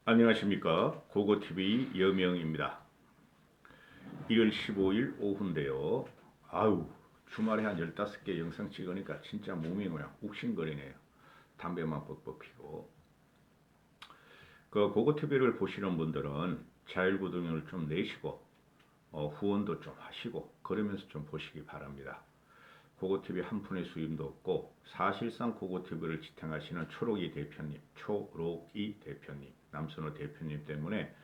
안녕하십니까. 고고TV 여명입니다. 1월 15일 오후인데요. 아유, 주말에 한 15개 영상 찍으니까 진짜 몸이 그냥 욱신거리네요. 담배만 뻑뻑 피고. 그 고고TV를 보시는 분들은 자율구독료를 좀 내시고 후원도 좀 하시고 그러면서 좀 보시기 바랍니다. 고고TV 한 푼의 수임도 없고 사실상 고고TV를 지탱하시는 초록이 대표님, 남선호 대표님 때문에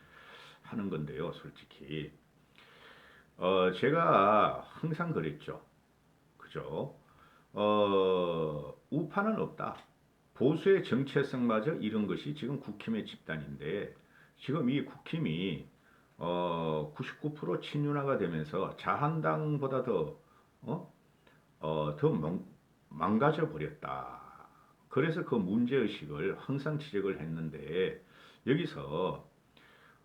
하는 건데요. 솔직히 제가 항상 그랬죠. 그죠? 우파는 없다. 보수의 정체성마저 이런 것이 지금 국힘의 집단인데 지금 이 국힘이 99% 친윤화가 되면서 자한당보다 더 망가져 버렸다. 그래서 그 문제의식을 항상 지적을 했는데 여기서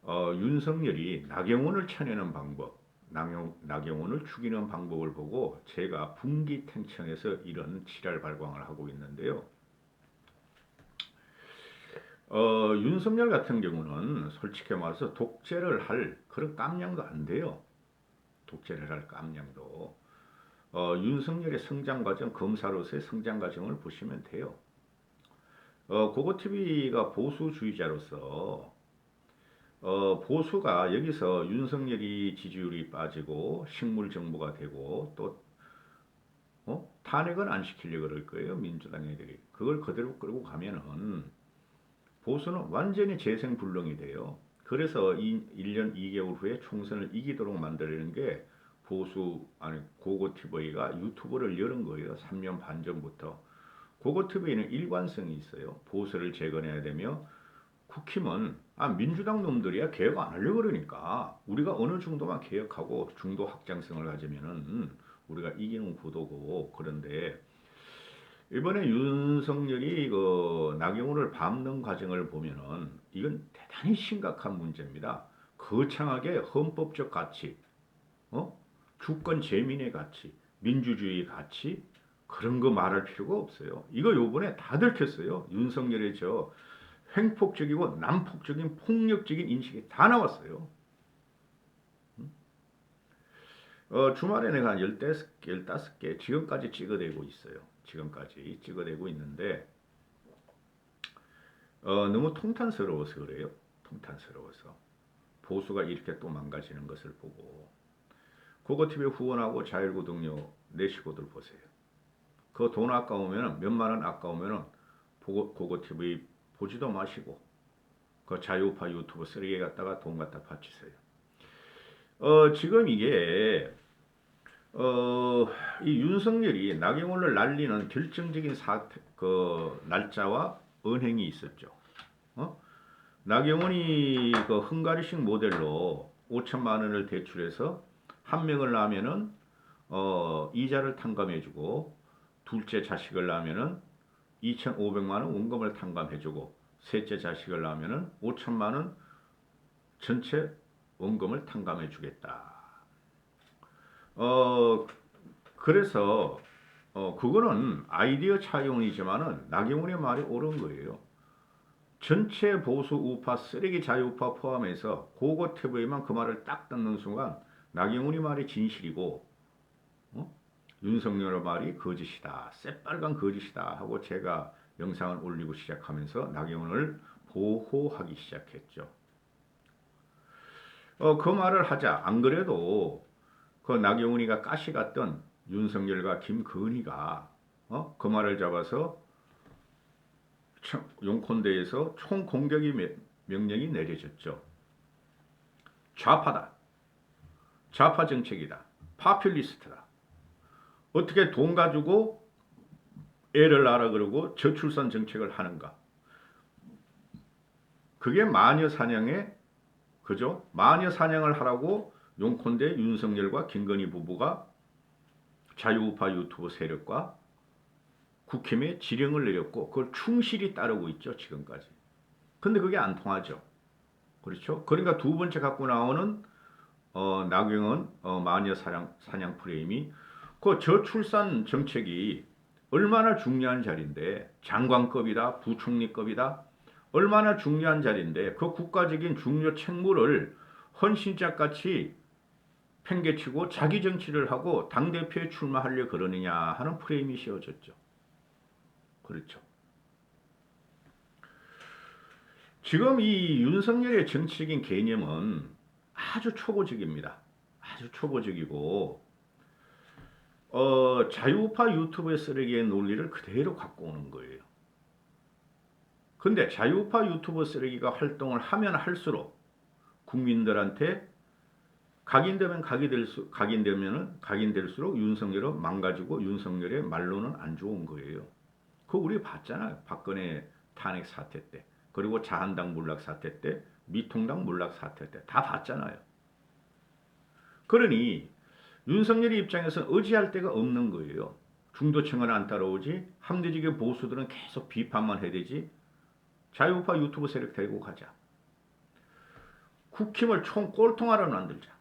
윤석열이 나경원을 쳐내는 방법, 나경원을 죽이는 방법을 보고 제가 분기탱천에서 이런 지랄 발광을 하고 있는데요. 윤석열 같은 경우는 솔직히 말해서 독재를 할 그런 깜냥도 안 돼요. 독재를 할 깜냥도. 윤석열의 성장 과정, 검사로서의 성장 과정을 보시면 돼요. 고고TV가 보수주의자로서 보수가 여기서 윤석열이 지지율이 빠지고 식물 정부가 되고 또 탄핵은 안 시키려고 그럴 거예요. 민주당 애들이. 그걸 그대로 끌고 가면은 보수는 완전히 재생불능이 돼요. 그래서 1년 2개월 후에 총선을 이기도록 만들려는 게 고고TV가 유튜브를 열은 거예요. 3년 반 전부터. 고고TV는 일관성이 있어요. 보수를 재건해야 되며 국힘은 민주당 놈들이야 개혁 안 하려고 그러니까 우리가 어느 정도만 개혁하고 중도 확장성을 가지면은 우리가 이기는 구도고. 그런데 이번에 윤석열이 그 나경원을 밟는 과정을 보면은 이건 대단히 심각한 문제입니다. 거창하게 헌법적 가치, 주권 재민의 가치, 민주주의 가치 그런 거 말할 필요가 없어요. 이거 요번에 다 들켰어요. 윤석열의 저 횡폭적이고 난폭적인 폭력적인 인식이 다 나왔어요. 주말에 내가 한 15개 지금까지 찍어내고 있어요. 지금까지 찍어내고 있는데 너무 통탄스러워서 그래요. 통탄스러워서. 보수가 이렇게 또 망가지는 것을 보고 고고TV 후원하고 자율구독료 내시고들 보세요. 그 돈 아까우면 몇만 원 아까우면 고고TV 보지도 마시고 그 자유파 유튜브 쓰레기 갖다가 돈 갖다 바치세요. 지금 이게 이 윤석열이 나경원을 날리는 결정적인 날짜와 은행이 있었죠. 나경원이 그 헝가리식 모델로 5천만 원을 대출해서 한 명을 낳으면은 이자를 탕감해주고 둘째 자식을 낳으면은 2,500만 원 원금을 탕감해주고 셋째 자식을 낳으면은 5천만 원 전체 원금을 탕감해주겠다. 그래서 그거는 아이디어 차용이지만은 나경원의 말이 옳은 거예요. 전체 보수 우파 쓰레기 자유파 포함해서 고고TV만 그 말을 딱 듣는 순간 나경원이 말이 진실이고 윤석열의 말이 거짓이다. 새빨간 거짓이다 하고 제가 영상을 올리고 시작하면서 나경원을 보호하기 시작했죠. 그 말을 하자. 안 그래도 그 나경원이가 가시 갔던 윤석열과 김건희가 그 말을 잡아서 용콘대에서 총공격이 명령이 내려졌죠. 좌파다. 좌파 정책이다. 파퓰리스트다. 어떻게 돈 가지고 애를 낳으라 그러고 저출산 정책을 하는가. 그게 마녀 사냥에 그죠? 마녀 사냥을 하라고 용콘대 윤석열과 김건희 부부가 자유우파 유튜브 세력과 국힘에 지령을 내렸고 그걸 충실히 따르고 있죠. 지금까지. 근데 그게 안 통하죠. 그렇죠? 그러니까 두 번째 갖고 나오는 나경원 마녀 사냥 프레임이 그 저출산 정책이 얼마나 중요한 자리인데 장관급이다, 부총리급이다. 얼마나 중요한 자리인데 그 국가적인 중요 책무를 헌신짝같이 팽개치고 자기 정치를 하고 당대표에 출마하려 그러느냐 하는 프레임이 씌워졌죠. 그렇죠. 지금 이 윤석열의 정치적인 개념은 아주 초보적입니다. 아주 초보적이고 자유우파 유튜브의 쓰레기의 논리를 그대로 갖고 오는 거예요. 근데 자유우파 유튜버 쓰레기가 활동을 하면 할수록 국민들한테 각인될수록 윤석열은 망가지고 윤석열의 말로는 안 좋은 거예요. 그거 우리 봤잖아요. 박근혜 탄핵 사태 때, 그리고 자한당 몰락 사태 때, 미통당 몰락 사태 때 다 봤잖아요. 그러니 윤석열의 입장에서는 의지할 데가 없는 거예요. 중도층은 안 따라오지, 합리적인 보수들은 계속 비판만 해야 되지. 자유우파 유튜브 세력 데리고 가자. 국힘을 총 꼴통하러 만들자.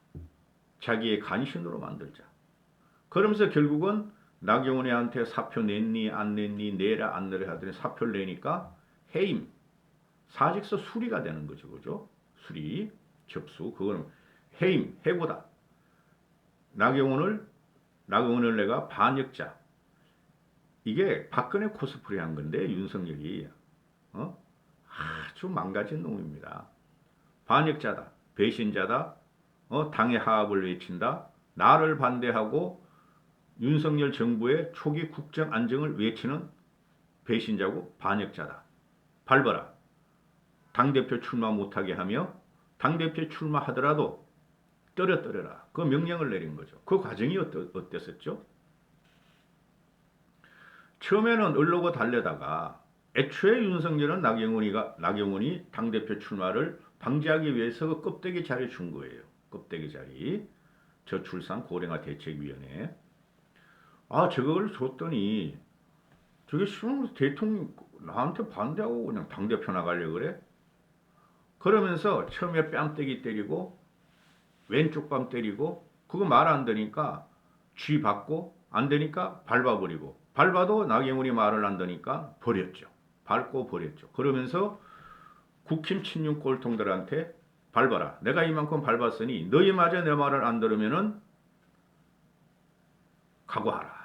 자기의 간신으로 만들자. 그러면서 결국은 나경원이한테 사표 냈니 안 냈니 내라 안 내라 하더니 사표를 내니까 해임. 사직서 수리가 되는 거죠. 그죠? 수리, 접수. 그거는 해임, 해고다. 나경원을 내가 반역자. 이게 박근혜 코스프레 한 건데 윤석열이 아주 망가진 놈입니다. 반역자다. 배신자다. 당의 하합을 외친다. 나를 반대하고 윤석열 정부의 초기 국정 안정을 외치는 배신자고 반역자다. 밟아라. 당대표 출마 못하게 하며 당대표 출마하더라도 떨어뜨려라. 그 명령을 내린 거죠. 그 과정이 어땠었죠? 처음에는 얼르고 달래다가 애초에 윤석열은 나경원이 당대표 출마를 방지하기 위해서 그 껍데기 자리 준 거예요. 껍데기 자리. 저출산 고령화 대책위원회. 저걸 줬더니 저게 싫으면 대통령 나한테 반대하고 그냥 당대표 나가려고 그래? 그러면서 처음에 뺨때기 때리고 왼쪽 뺨 때리고 그거 말 안 되니까 쥐 받고 안 되니까 밟아버리고 밟아도 나경원이 말을 안 되니까 버렸죠. 밟고 버렸죠. 그러면서 국힘 친윤 꼴통들한테 밟아라. 내가 이만큼 밟았으니 너희마저 내 말을 안 들으면은 각오하라.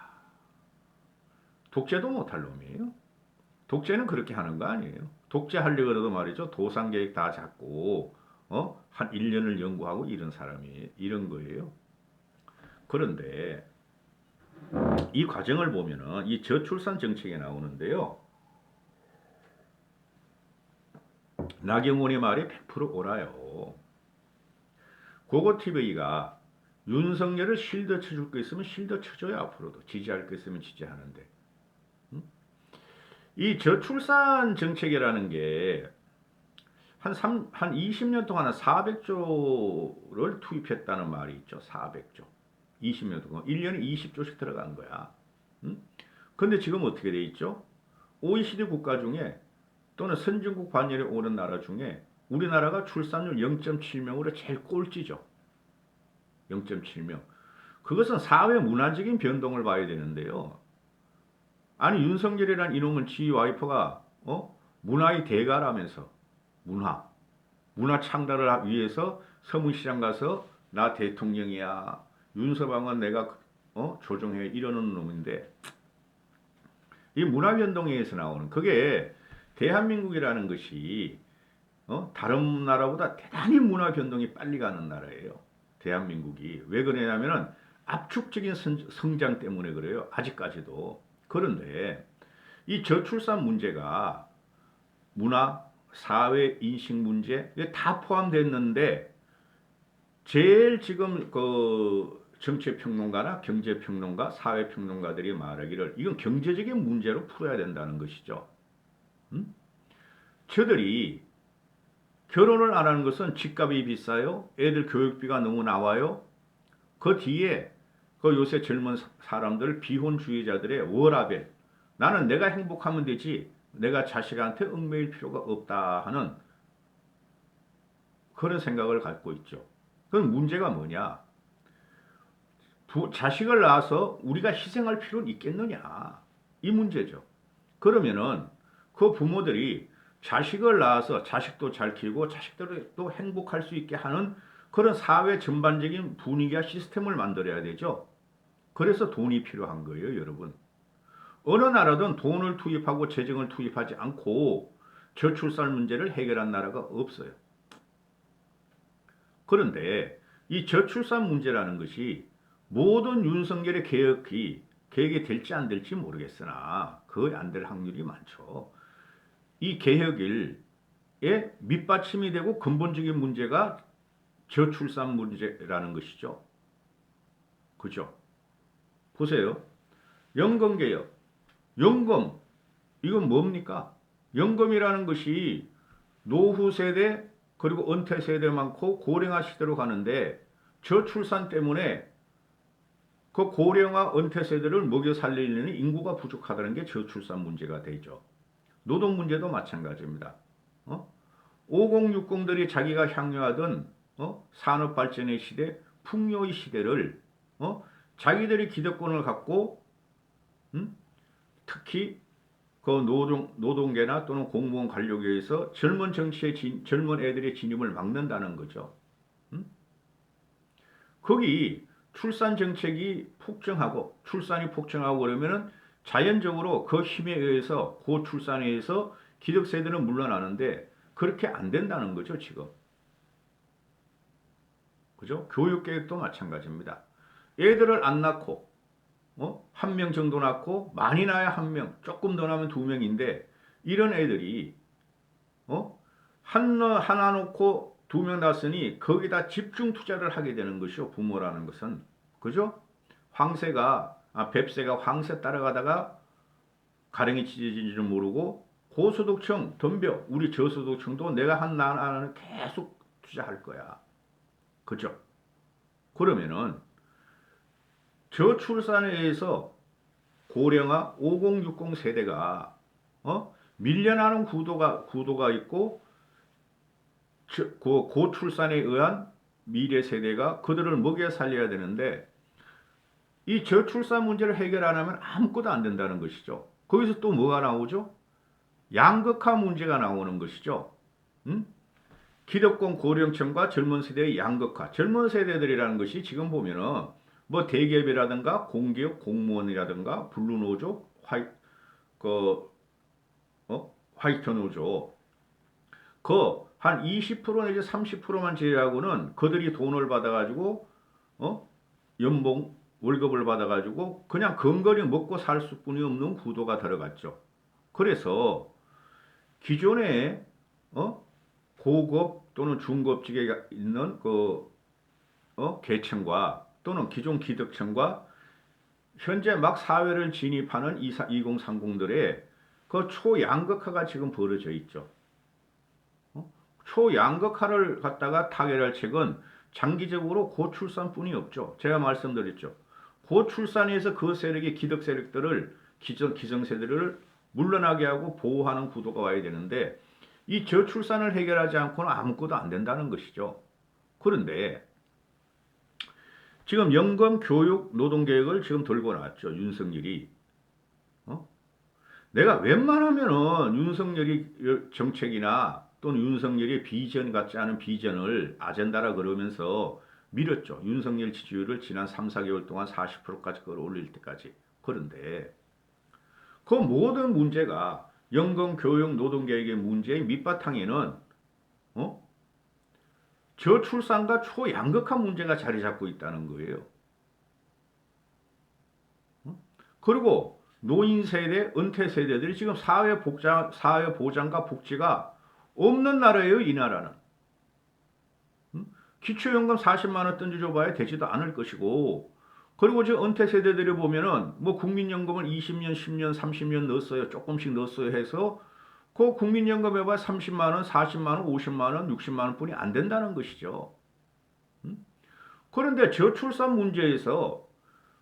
독재도 못할 놈이에요. 독재는 그렇게 하는 거 아니에요. 독재하려고 해도 말이죠. 도상계획 다 잡고 한 1년을 연구하고 이런 거예요. 그런데 이 과정을 보면은 이 저출산 정책에 나오는데요. 나경원의 말이 100% 옳아요. 고고TV가 윤석열을 실드 쳐줄 거 있으면 실드 쳐줘요. 앞으로도 지지할 거 있으면 지지하는데. 이 저출산 정책이라는 게 한 20년 동안 400조를 투입했다는 말이 있죠. 400조. 20년 동안 1년에 20조씩 들어간 거야. 근데 지금 어떻게 돼 있죠? OECD 국가 중에 또는 선진국 반열에 오른 나라 중에 우리나라가 출산율 0.7명으로 제일 꼴찌죠. 0.7명. 그것은 사회 문화적인 변동을 봐야 되는데요. 아니 윤석열이란 이놈은 지 와이프가 문화의 대가라면서 문화 창달을 위해서 서문시장 가서 나 대통령이야. 윤서방은 내가 조정해 이러는 놈인데 이 문화 변동에서 나오는 그게 대한민국이라는 것이 다른 나라보다 대단히 문화 변동이 빨리 가는 나라예요. 대한민국이 왜 그러냐면은 압축적인 성장 때문에 그래요. 아직까지도. 그런데 이 저출산 문제가 문화, 사회, 인식 문제 이게 다 포함됐는데 제일 지금 그 정치평론가나 경제평론가, 사회평론가들이 말하기를 이건 경제적인 문제로 풀어야 된다는 것이죠. 저들이 결혼을 안 하는 것은 집값이 비싸요. 애들 교육비가 너무 나와요. 그 뒤에 그 요새 젊은 사람들 비혼주의자들의 워라밸. 나는 내가 행복하면 되지. 내가 자식한테 얽매일 필요가 없다 하는 그런 생각을 갖고 있죠. 그럼 문제가 뭐냐? 자식을 낳아서 우리가 희생할 필요는 있겠느냐? 이 문제죠. 그러면은 그 부모들이 자식을 낳아서 자식도 잘 키우고 자식들도 행복할 수 있게 하는 그런 사회 전반적인 분위기와 시스템을 만들어야 되죠. 그래서 돈이 필요한 거예요, 여러분. 어느 나라든 돈을 투입하고 재정을 투입하지 않고 저출산 문제를 해결한 나라가 없어요. 그런데 이 저출산 문제라는 것이 모든 윤석열의 계획이 될지 안 될지 모르겠으나 거의 안 될 확률이 많죠. 이 계획에 밑받침이 되고 근본적인 문제가 저출산 문제라는 것이죠. 그죠? 보세요. 연금개혁. 연금. 이건 뭡니까? 연금이라는 것이 노후 세대 그리고 은퇴 세대 많고 고령화 시대로 가는데 저출산 때문에 그 고령화 은퇴 세대를 먹여 살리는 인구가 부족하다는 게 저출산 문제가 되죠. 노동 문제도 마찬가지입니다. 5060들이 자기가 향유하던 산업 발전의 시대, 풍요의 시대를 자기들이 기득권을 갖고 특히 그 노동계나 또는 공무원 관료계에서 젊은 애들의 진입을 막는다는 거죠. 거기 출산 정책이 폭증하고 출산이 폭증하고 그러면은 자연적으로 그 힘에 의해서 고출산에 의해서 기득세대는 물러나는데 그렇게 안 된다는 거죠, 지금. 그죠? 교육계획도 마찬가지입니다. 애들을 안 낳고 한 명 정도 낳고 많이 낳아야 한 명, 조금 더 낳으면 두 명인데 이런 애들이 하나 놓고 두 명 낳았으니 거기다 집중 투자를 하게 되는 것이요. 부모라는 것은. 그죠? 뱁새가 황새 따라가다가 가랭이 찢어진 줄 모르고 고소득층 덤벼 우리 저소득층도 내가 한 나라는 계속 투자할 거야. 그죠? 그러면은 저출산에 의해서 고령화 5060 세대가 밀려나는 구도가 있고 그 고출산에 의한 미래 세대가 그들을 먹여 살려야 되는데 이 저출산 문제를 해결 안 하면 아무것도 안 된다는 것이죠. 거기서 또 뭐가 나오죠? 양극화 문제가 나오는 것이죠. 기득권 고령층과 젊은 세대의 양극화. 젊은 세대들이라는 것이 지금 보면은 뭐 대기업이라든가 공기업 공무원이라든가 블루노조, 화이트 노조 한 20% 내지 30%만 제외하고는 그들이 돈을 받아가지고 연봉 월급을 받아가지고 그냥 근거리 먹고 살 수뿐이 없는 구도가 들어갔죠. 그래서 기존에 고급 또는 중급직에 있는 계층과 또는 기존 기득층과 현재 막 사회를 진입하는 2030들의 그 초양극화가 지금 벌어져 있죠. 초양극화를 갖다가 타결할 책은 장기적으로 고출산뿐이 없죠. 제가 말씀드렸죠. 고출산에서 그 세력이 기득 세력들을 기성세대를 물러나게 하고 보호하는 구도가 와야 되는데 이 저출산을 해결하지 않고는 아무것도 안 된다는 것이죠. 그런데 지금 연금, 교육, 노동계획을 지금 들고 나왔죠. 윤석열이. 내가 웬만하면은 윤석열이 정책이나 또는 윤석열의 비전 같지 않은 비전을 아젠다라 그러면서 밀었죠. 윤석열 지지율을 지난 3, 4개월 동안 40%까지 끌어올릴 때까지. 그런데 그 모든 문제가 연금, 교육, 노동계획의 문제의 밑바탕에는 저출산과 초양극화 문제가 자리 잡고 있다는 거예요. 그리고 노인 세대, 은퇴 세대들이 지금 사회 보장과 복지가 없는 나라예요, 이 나라는. 기초연금 40만 원 던져줘봐야 되지도 않을 것이고, 그리고 지금 은퇴 세대들이 보면은 뭐 국민연금을 20년, 10년, 30년 넣었어요, 조금씩 넣었어요 해서 그 국민연금 해봐 30만 원, 40만 원, 50만 원, 60만 원뿐이 안 된다는 것이죠. 그런데 저출산 문제에서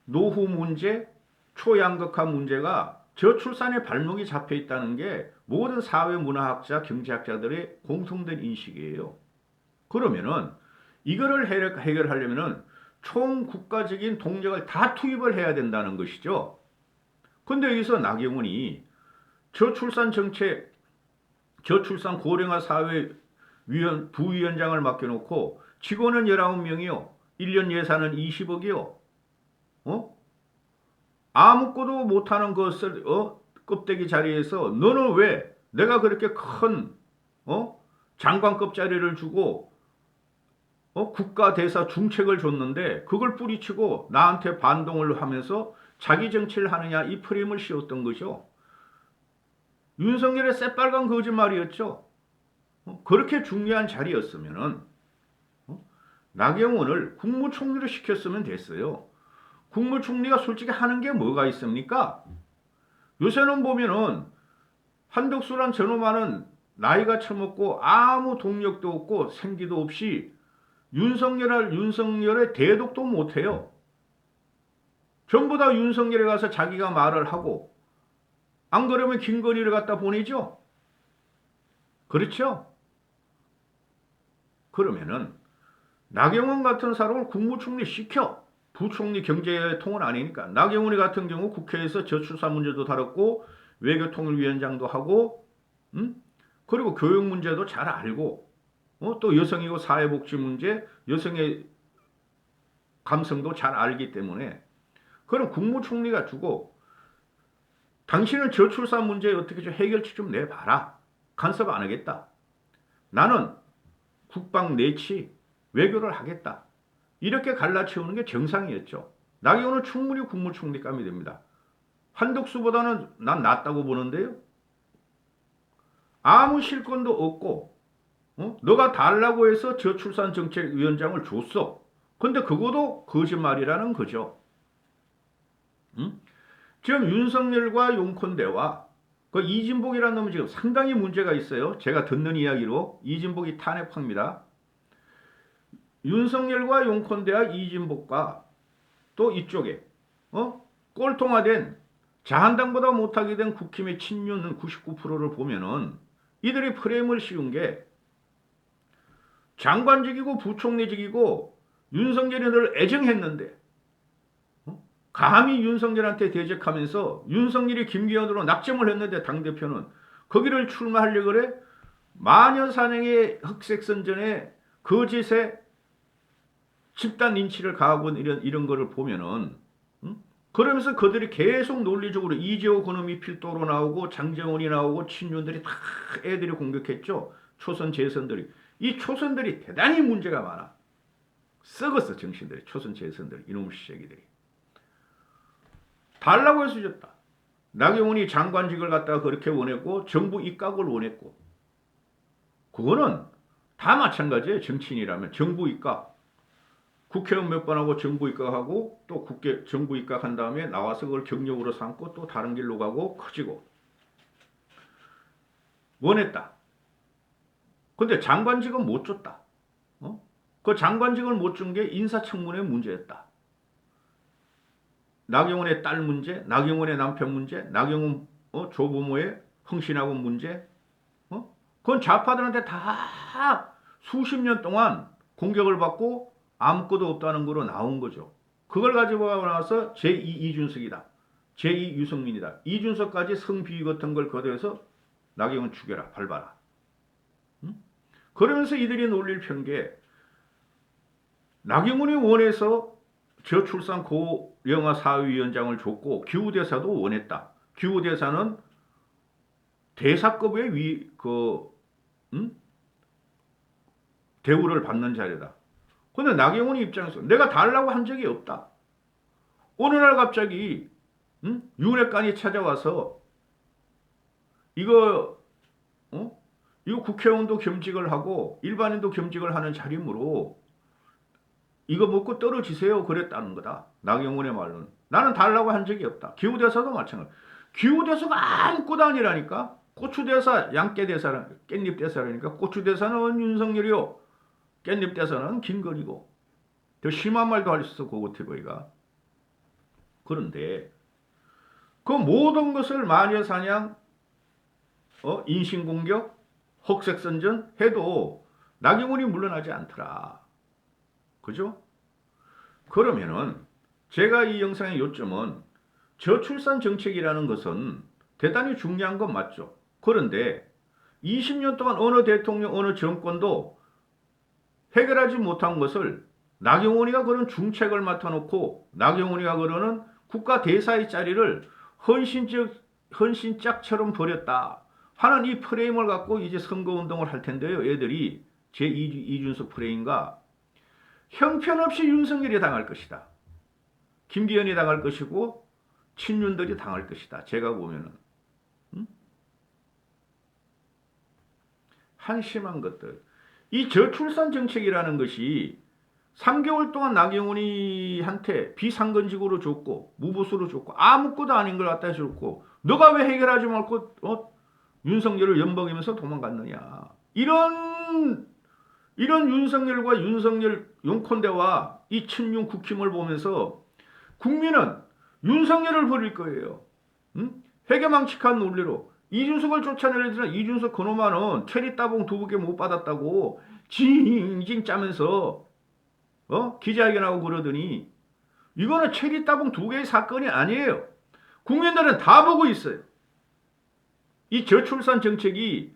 노후 문제, 초양극화 문제가 저출산의 발목이 잡혀 있다는 게 모든 사회문화학자, 경제학자들의 공통된 인식이에요. 그러면은 이거를 해결하려면은 총 국가적인 동력을 다 투입을 해야 된다는 것이죠. 근데 여기서 나경원이 저출산 정책 저출산 고령화 사회 부위원장을 맡겨놓고 직원은 19명이요. 1년 예산은 20억이요. 어? 아무것도 못하는 것을 껍데기 자리에서 너는 왜 내가 그렇게 큰 장관급 자리를 주고 국가 대사 중책을 줬는데 그걸 뿌리치고 나한테 반동을 하면서 자기 정치를 하느냐 이 프레임을 씌웠던 거죠. 윤석열의 새빨간 거짓말이었죠. 그렇게 중요한 자리였으면은 나경원을 국무총리로 시켰으면 됐어요. 국무총리가 솔직히 하는 게 뭐가 있습니까? 요새는 보면은 한덕수란 저놈아는 나이가 처먹고 아무 동력도 없고 생기도 없이 윤석열의 대독도 못해요. 전부 다 윤석열에 가서 자기가 말을 하고 안 그러면 김건희를 갖다 보내죠. 그렇죠? 그러면은 나경원 같은 사람을 국무총리 시켜. 부총리 경제통은 아니니까. 나경원이 같은 경우 국회에서 저출산 문제도 다뤘고 외교통일위원장도 하고 그리고 교육 문제도 잘 알고 또 여성이고 사회복지 문제, 여성의 감성도 잘 알기 때문에 그럼 국무총리가 주고 당신은 저출산 문제에 어떻게 좀 해결책 좀 내봐라. 간섭 안 하겠다. 나는 국방 내치 외교를 하겠다. 이렇게 갈라치우는 게 정상이었죠. 나경원은 충분히 국무총리감이 됩니다. 한덕수보다는 난 낫다고 보는데요. 아무 실권도 없고 너가 달라고 해서 저출산 정책위원장을 줬어. 근데 그것도 거짓말이라는 거죠. 지금 윤석열과 용콘대와 그 이진복이라는 놈은 지금 상당히 문제가 있어요. 제가 듣는 이야기로 이진복이 탄핵합니다. 윤석열과 용콘대와 이진복과 또 이쪽에 꼴통화된 자한당보다 못하게 된 국힘의 친윤 99%를 보면은 이들이 프레임을 씌운 게 장관직이고 부총리직이고 윤석열이 늘 애정했는데 감히 윤석열한테 대적하면서 윤석열이 김기현으로 낙점을 했는데 당대표는 거기를 출마하려고 그래? 마녀사냥의 흑색선전에 거짓에 집단 인치를 가하고 이런 거를 보면은 그러면서 그들이 계속 논리적으로 이재호 그놈이 필도로 나오고 장정원이 나오고 친윤들이 다 애들이 공격했죠. 초선 재선들이. 이 초선들이 대단히 문제가 많아. 썩었어 정신들이. 초선 재선들이. 이놈의 시새끼들이. 달라고 해서 줬다. 나경원이 장관직을 갖다가 그렇게 원했고 정부 입각을 원했고 그거는 다 마찬가지예요. 정치인이라면 정부 입각. 국회의원 몇 번 하고 정부 입각하고 또 정부 입각한 다음에 나와서 그걸 경력으로 삼고 또 다른 길로 가고 커지고 원했다. 근데 장관직은 못 줬다. 그 장관직을 못 준 게 인사청문회 문제였다. 나경원의 딸 문제, 나경원의 남편 문제, 나경원 조부모의 흥신학원 문제, 그건 좌파들한테 다 수십 년 동안 공격을 받고 아무것도 없다는 거로 나온 거죠. 그걸 가지고 나와서 제2 이준석이다. 제2 유승민이다. 이준석까지 성비위 같은 걸 거둬서 나경원 죽여라, 밟아라. 그러면서 이들이 논리를 편 게 나경원이 원해서 저출산 고령화 사회위원장을 줬고 기후대사도 원했다. 기후대사는 대사급의 대우를 받는 자리다. 근데 나경원이 입장에서 내가 달라고 한 적이 없다. 어느 날 갑자기 윤핵관이 찾아와서 이거 국회의원도 겸직을 하고 일반인도 겸직을 하는 자리므로 이거 먹고 떨어지세요 그랬다는 거다. 나경원의 말로는. 나는 달라고 한 적이 없다. 기후대사도 마찬가지. 기후대사가 아무것도 아니라니까. 고추대사, 양깨대사, 깻잎대사라니까. 고추대사는 윤석열이요. 깻잎대사는 김건희고. 더 심한 말도 할 수 있어 고고태거이가. 그런데 그 모든 것을 마녀사냥, 인신공격, 흑색선전 해도 나경원이 물러나지 않더라. 그죠? 그러면은 제가 이 영상의 요점은 저출산 정책이라는 것은 대단히 중요한 건 맞죠. 그런데 20년 동안 어느 대통령, 어느 정권도 해결하지 못한 것을 나경원이가 그런 중책을 맡아놓고 나경원이가 그러는 국가 대사의 자리를 헌신짝처럼 버렸다 하는 이 프레임을 갖고 이제 선거운동을 할 텐데요. 애들이 제 이준석 프레임과 형편없이 윤석열이 당할 것이다. 김기현이 당할 것이고 친윤들이 당할 것이다. 제가 보면은 한심한 것들. 이 저출산 정책이라는 것이 3개월 동안 나경원이한테 비상근직으로 줬고 무보수로 줬고 아무것도 아닌 걸 갖다 줬고 너가 왜 해결하지 말고 윤석열을 연봉이면서 도망갔느냐. 이런 윤석열과 윤석열 용콘대와 이 친윤 국힘을 보면서 국민은 윤석열을 버릴 거예요. 회계망측한 논리로 이준석을 쫓아내려면 이준석 그놈아는 체리 따봉 2개 못 받았다고 징징 짜면서 기자회견하고 그러더니 이거는 체리 따봉 2개의 사건이 아니에요. 국민들은 다 보고 있어요. 이 저출산 정책이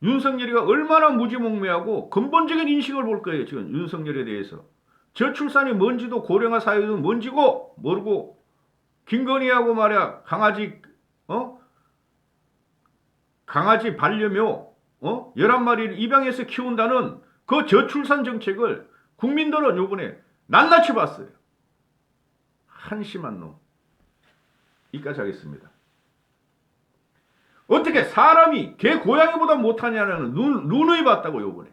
윤석열이가 얼마나 무지몽매하고 근본적인 인식을 볼 거예요. 지금 윤석열에 대해서. 저출산이 뭔지도 고령화 사회도 뭔지고 모르고 김건희하고 말이야 강아지 반려묘 11마리를 입양해서 키운다는 그 저출산 정책을 국민들은 요번에 낱낱이 봤어요. 한심한 놈. 이까지 하겠습니다. 어떻게 사람이 개 고양이보다 못하냐는 눈의 봤다고 요번에.